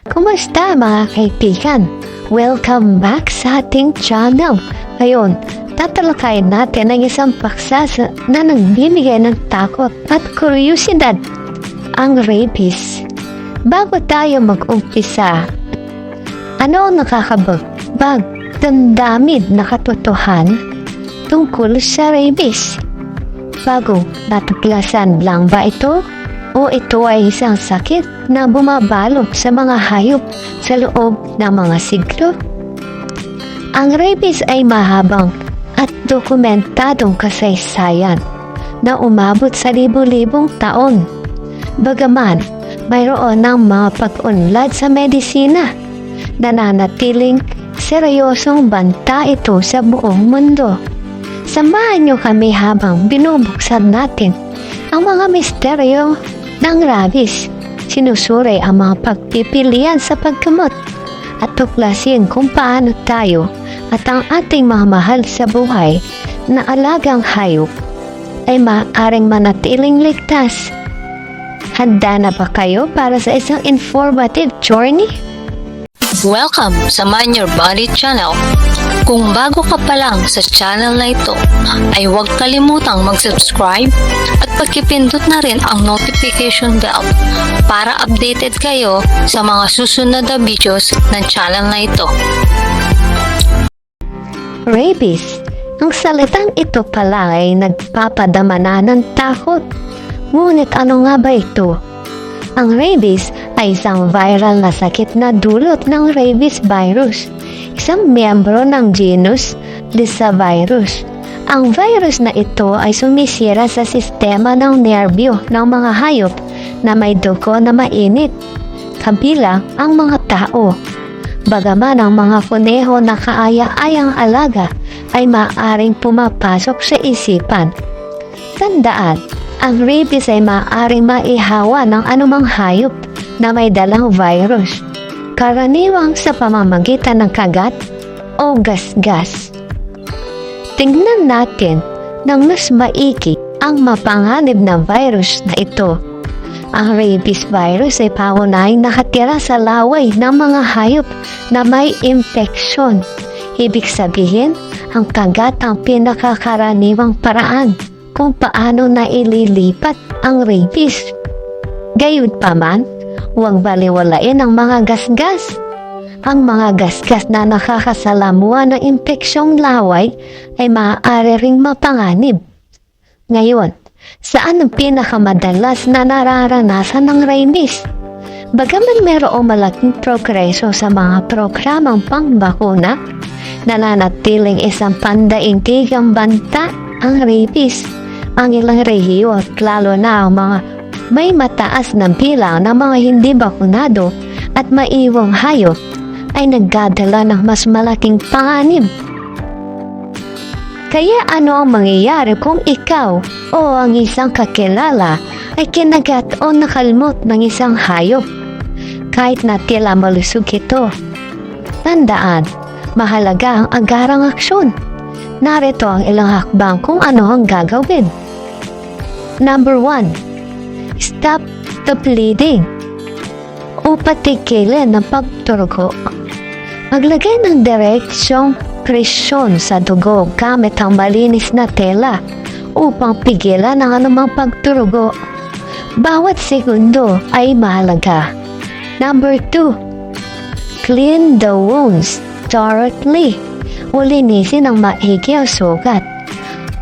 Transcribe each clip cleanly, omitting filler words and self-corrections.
Kumusta mga kaibigan? Welcome back sa ating channel. Ngayon, tatalakayin natin ang isang paksa na nagbibigay ng takot at kuryosidad, ang rabies. Bago tayo mag-umpisa, ano ang nakakabag damdamin na katotohanan tungkol sa rabies? Bago, natuklasan lang ba ito? O ito ay isang sakit na bumabalot sa mga hayop sa loob ng mga siglo? Ang rabies ay mahabang at dokumentadong kasaysayan na umabot sa libo-libong taon. Bagaman, mayroon ng mga pag-unlad sa medisina, nananatiling seryosong banta ito sa buong mundo. Samahan niyo kami habang binubuksan natin ang mga misteryo ng rabies. Sinusuri ang mga pagpipilian sa paggamot at tuklasin kung paano tayo at ang ating mga mahal sa buhay na alagang hayop ay maaaring manatiling ligtas. Handa na ba kayo para sa isang informative journey? Welcome sa Mind Your Body channel. Kung bago ka pa lang sa channel na ito, ay huwag kalimutang mag-subscribe at pagkipindot na rin ang notification bell para updated kayo sa mga susunod na videos ng channel na ito. Rabies. Ang salitang ito pala ay nagpapadama na ng takot. Ngunit ano nga ba ito? Ang rabies ay isang viral na sakit na dulot ng rabies virus, isang miyembro ng genus Lyssavirus. Ang virus na ito ay sumisira sa sistema ng nerbyo ng mga hayop na may dugo na mainit, kabilang ang mga tao. Bagaman ang mga kuneho na kaaya-ayang alaga ay maaaring pumapasok sa isipan. Tandaan, ang rabies ay maaaring maihawa ng anumang hayop na may dalang virus, karaniwang sa pamamagitan ng kagat o gasgas. Tingnan natin ng mas maigi ang mapanganib na virus na ito. Ang rabies virus ay paunahing nakatira sa laway ng mga hayop na may infeksyon. Ibig sabihin, ang kagat ang pinakakaraniwang paraan kung paano naililipat ang rabies. Gayunpaman, huwag baliwalain ang mga gasgas. Ang mga gasgas na nakakasalamuha ng infeksyong laway ay maaari ring mapanganib. Ngayon, saan ang pinakamadalas na nararanasan ng rabies? Bagaman mayroong malaking progreso sa mga programang pangbakuna, nananatiling isang pandaigdigang banta ang rabies. Ang ilang rehiyon at lalo na ang mga may mataas na bilang ng mga hindi bakunado at maiwang hayop ay nagdadala ng mas malaking panganib. Kaya ano ang mangyayari kung ikaw o ang isang kakilala ay kinagat o nakalmot ng isang hayop? Kahit na tila malusog ito, tandaan, mahalaga ang agarang aksyon. Narito ang ilang hakbang kung ano ang gagawin. Number 1. Stop the bleeding o patigilin ng pagdurugo. Maglagay ng direksyong presyon sa dugo gamit ang malinis na tela upang pigilan ang anumang pagdurugo. Bawat segundo ay mahalaga. Number 2. Clean the wounds thoroughly o linisin ang maigi ang sugat.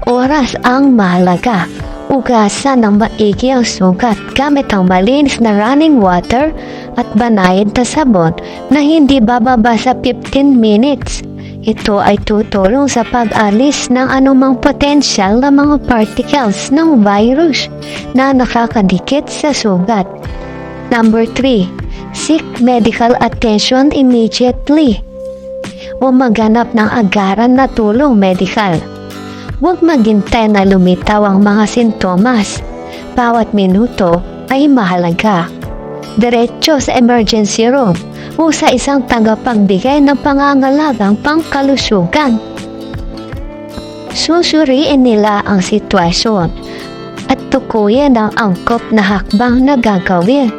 Oras ang mahalaga. Ugasan ng maigi ang sugat gamit ang malinis na running water at banayad na sabon na hindi bababa sa 15 minutes. Ito ay tutulong sa pag-alis ng anumang potensyal na mga particles ng virus na nakakadikit sa sugat. Number 3. Seek medical attention immediately o maghanap ng agaran na tulong medikal. Huwag maghintay na lumitaw ang mga sintomas. Bawat minuto ay mahalaga. Diretso sa emergency room o sa isang tagapagbigay ng pangangalagang pangkalusugan. Susuriin nila ang sitwasyon at tukuyin ang angkop na hakbang na gagawin.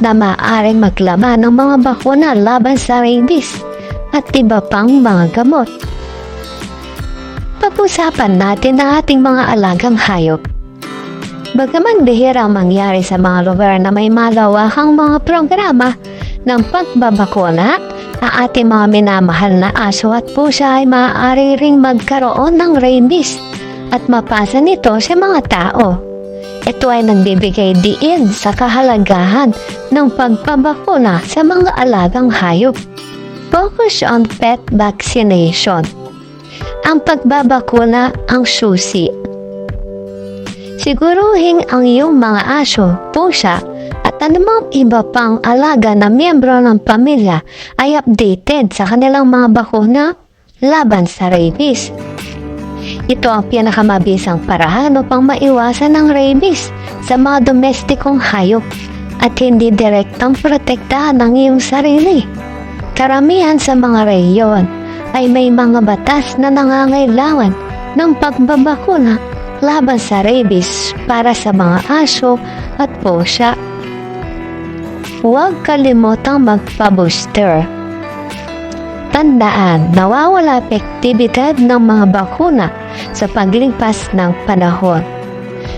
na maaaring maglaman ng mga bakuna laban sa rabies at iba pang mga gamot. Pag-usapan natin ang ating mga alagang hayop. Bagaman bihira ang mangyari sa mga lugar na may malawakang mga programa ng pagbabakuna, ang ating mga minamahal na aso at pusa ay maaari ring magkaroon ng rabies at mapasa nito sa mga tao. Ito ay nagbibigay diin sa kahalagahan ng pagpabakuna sa mga alagang hayop. Focus on pet vaccination. Ang pagbabakuna ang susi. Siguruhin ang iyong mga aso, pusa, at anumang iba pang alaga na miyembro ng pamilya ay updated sa kanilang mga bakuna laban sa rabies. Ito ang pinakamabisang paraan upang maiwasan ang rabies sa mga domestikong hayop at hindi direktang protektahan ang iyong sarili. Karamihan sa mga rehiyon ay may mga batas na nangangailangan ng pagbabakuna laban sa rabies para sa mga aso at pusa. Huwag kalimutang magpa-booster. Tandaan, nawawala epektibidad ng mga bakuna sa paglipas ng panahon.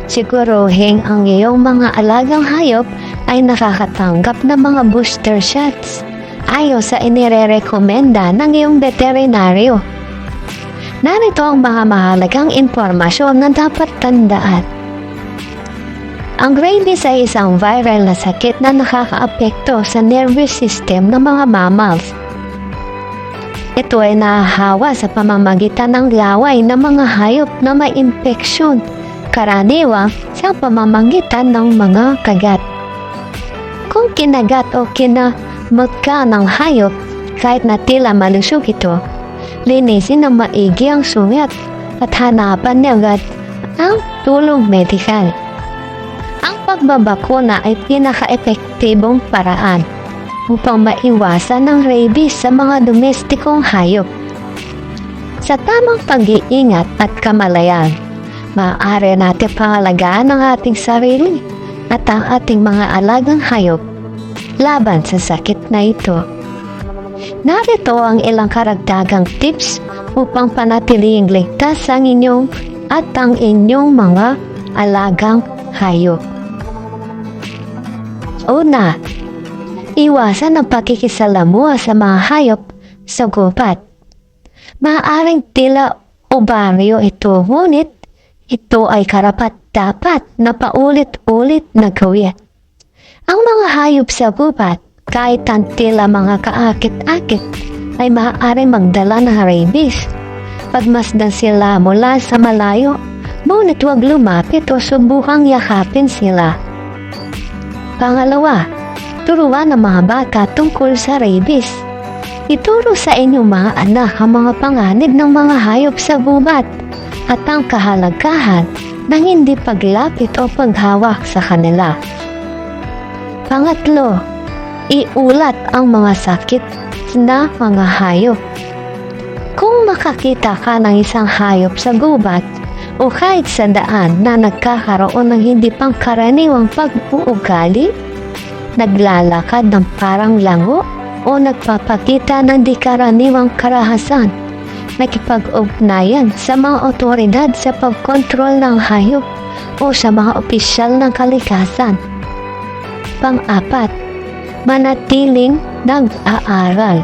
Siguruhin ang iyong mga alagang hayop ay nakakatanggap ng mga booster shots ayon sa inirerekomenda ng iyong veterinaryo. Narito ang mga mahalagang impormasyon na dapat tandaan. Ang rabies ay isang viral na sakit na nakakaapekto sa nervous system ng mga mammals. Ito ay nahahawa sa pamamagitan ng laway ng mga hayop na may impeksyon, karaniwang sa pamamagitan ng mga kagat. Kung kinagat o kinamot ka ng hayop, kahit na tila malusog ito, linisin ng maigi ang sugat at hanapan niya agad ang tulong medikal. Ang pagbabakuna ay pinaka-epektibong paraan upang maiwasan ang rabies sa mga domestikong hayop. Sa tamang pag-iingat at kamalayan, maaari natin pangalagaan ang ating sarili at ang ating mga alagang hayop laban sa sakit na ito. Narito ang ilang karagdagang tips upang panatiling ligtas ang inyong at ang inyong mga alagang hayop. Una, iwasan ang pakikisalamuha sa mga hayop sa gubat. Maaaring tila o baryo ito, ngunit ito ay karapat-dapat na paulit-ulit na gawin. Ang mga hayop sa gubat, kahit ang tila mga kaakit-akit, ay maaaring magdala ng rabies. Pagmasdan sila mula sa malayo, ngunit huwag lumapit o subukang yakapin sila. Pangalawa, turuan ng mga bata tungkol sa rabies. Ituro sa inyong mga anak ang mga panganib ng mga hayop sa gubat at ang kahalagahan ng hindi paglapit o paghawak sa kanila. Pangatlo, iulat ang mga sakit na mga hayop. Kung makakita ka ng isang hayop sa gubat o kahit sa daan na nagkakaroon ng hindi pangkaraniwang pag-uugali, naglalakad ng parang lango o nagpapakita ng di karaniwang karahasan, nakipag-ugnayan sa mga otoridad sa pagkontrol ng hayop o sa mga opisyal ng kalikasan. Pang-apat, manatiling nag-aaral.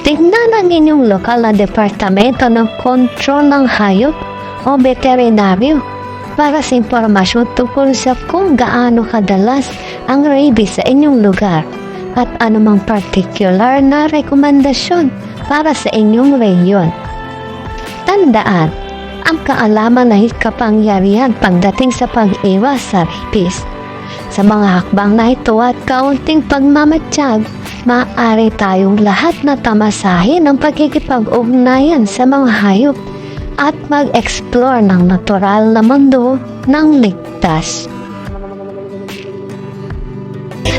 Tignan ang inyong lokal na departamento ng kontrol ng hayop o veterinaryo para sa impormasyon tungkol sa kung gaano kadalas ang rabies sa inyong lugar at anumang particular na rekomendasyon para sa inyong rehiyon. Tandaan, ang kaalaman ay kapangyarihan pagdating sa pag-iwas sa rabies. Sa mga hakbang na ito at kaunting pagmamatsyag, maaari tayong lahat na tamasahin ang pagkikipag-ugnayan sa mga hayop at mag-explore ng natural na mundo ng ligtas.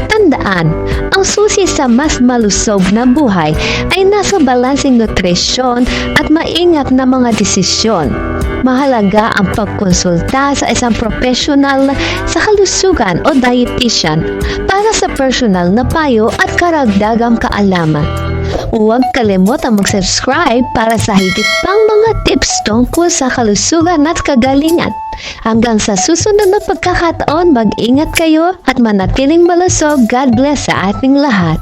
Tandaan, ang susi sa mas malusog na buhay ay nasa balanseng nutrisyon at maingat na mga desisyon. mahalaga ang pagkonsulta sa isang profesional sa kalusugan o dietitian para sa personal na payo at karagdagang kaalaman. Huwag kalimutang mag-subscribe para sa higit pang mga tips tungkol sa kalusugan at kagalingan. Hanggang sa susunod na pagkakataon, mag-ingat kayo at manatiling malusog. God bless sa ating lahat.